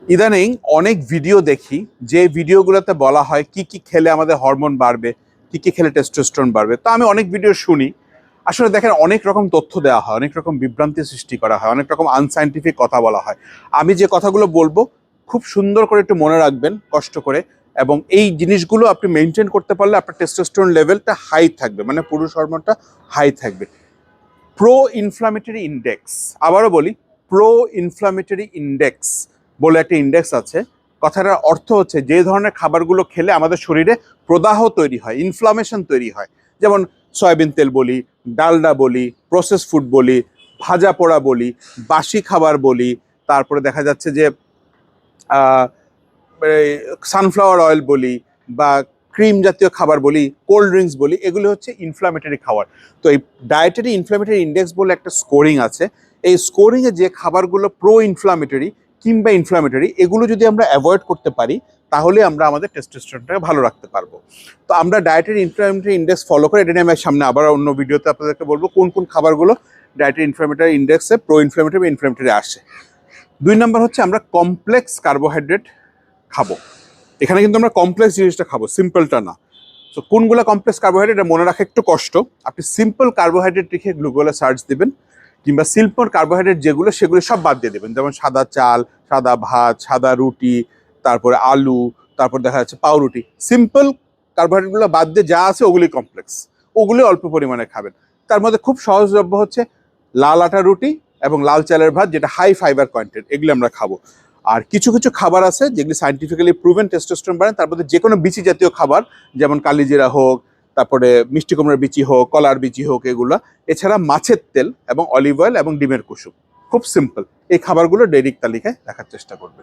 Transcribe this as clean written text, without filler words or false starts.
ইদানিং অনেক ভিডিও দেখি, যে ভিডিওগুলোতে বলা হয় কি কি খেলে আমাদের হরমোন বাড়বে, কি কি খেলে টেস্টোস্টেরন বাড়বে। তো আমি অনেক ভিডিও শুনি। আসলে দেখেন, অনেক রকম তথ্য দেওয়া হয়, অনেক রকম বিভ্রান্তি সৃষ্টি করা হয়, অনেক রকম আনসাইন্টিফিক কথা বলা হয়। আমি যে কথাগুলো বলবো খুব সুন্দর করে একটু মনে রাখবেন, কষ্ট করে। এবং এই জিনিসগুলো আপনি মেনটেন করতে পারলে আপনার টেস্টোস্টেরন লেভেলটা হাই থাকবে, মানে পুরুষ হরমোনটা হাই থাকবে। প্রো ইনফ্লামেটরি ইন্ডেক্স, আবারও বলি, প্রো ইনফ্লামেটরি ইন্ডেক্স বলে একটা ইন্ডেক্স আছে। কথাটার অর্থ হচ্ছে যে ধরনের খাবারগুলো খেলে আমাদের শরীরে প্রদাহ তৈরি হয়, ইনফ্লামেশন তৈরি হয়, যেমন সয়াবিন তেল বলি, ডালডা বলি, প্রসেস ফুড বলি, ভাজা পোড়া বলি, বাসি খাবার বলি, তারপরে দেখা যাচ্ছে যে সানফ্লাওয়ার অয়েল বলি, বা ক্রিম জাতীয় খাবার বলি, কোল্ড ড্রিঙ্কস বলি, এগুলো হচ্ছে ইনফ্লামেটরি খাবার। তো এই ডায়েটারি ইনফ্লামেটরি ইন্ডেক্স বলে একটা স্কোরিং আছে। এই স্কোরিংয়ে যে খাবারগুলো প্রো ইনফ্লামেটরি কিংবা ইনফ্লামেটরি, এগুলো যদি আমরা অ্যাভয়েড করতে পারি, তাহলে আমরা আমাদের টেস্টোস্টেরনটাকে ভালো রাখতে পারবো। তো আমরা ডায়েটারি ইনফ্লামেটরি ইন্ডেক্স ফলো করে, এটা নিয়ে আমি সামনে আবার অন্য ভিডিওতে আপনাদেরকে বলবো কোন কোন খাবারগুলো ডায়েটারি ইনফ্লামেটরি ইন্ডেক্সে প্রো ইনফ্লামেটরি বা ইনফ্লামেটরি আসে। 2 নম্বর হচ্ছে আমরা কমপ্লেক্স কার্বোহাইড্রেট খাবো। এখানে কিন্তু আমরা কমপ্লেক্স জিনিসটা খাবো, সিম্পলটা না। তো কোনগুলো কমপ্লেক্স কার্বোহাইড্রেট এটা মনে রাখা একটু কষ্ট। আপনি সিম্পল কার্বোহাইড্রেট লিখে গুগলে সার্চ দিবেন, কিংবা সিম্পল কার্বোহাইড্রেট যেগুলো সেগুলো সব বাদ দিয়ে দেবেন, যেমন সাদা চাল, সাদা ভাত, সাদা রুটি, তারপরে আলু, তারপর দেখা যাচ্ছে পাউরুটি। সিম্পল কার্বোহাইড্রেটগুলো বাদ দিয়ে যা আছে ওগুলি কমপ্লেক্স, ওগুলি অল্প পরিমাণে খাবেন। তার মধ্যে খুব সহজলভ্য হচ্ছে লাল আটা রুটি এবং লাল চালের ভাত, যেটা হাই ফাইবার কন্টেন্ট, এগুলি আমরা খাবো। আর কিছু কিছু খাবার আছে যেগুলি সাইন্টিফিক্যালি প্রুভেন টেস্টোস্টেরন বাড়ে, তার মধ্যে যে কোনো বিচি জাতীয় খাবার, যেমন কালিজিরা হোক, তারপরে মিষ্টি কুমড়ার বিচি হোক, কলার বিচি হোক, এগুলো। এছাড়া মাছের তেল এবং অলিভ অয়েল এবং ডিমের কুসুম, খুব সিম্পল। এই খাবারগুলো ডেইলি তালিকায় রাখার চেষ্টা করবে।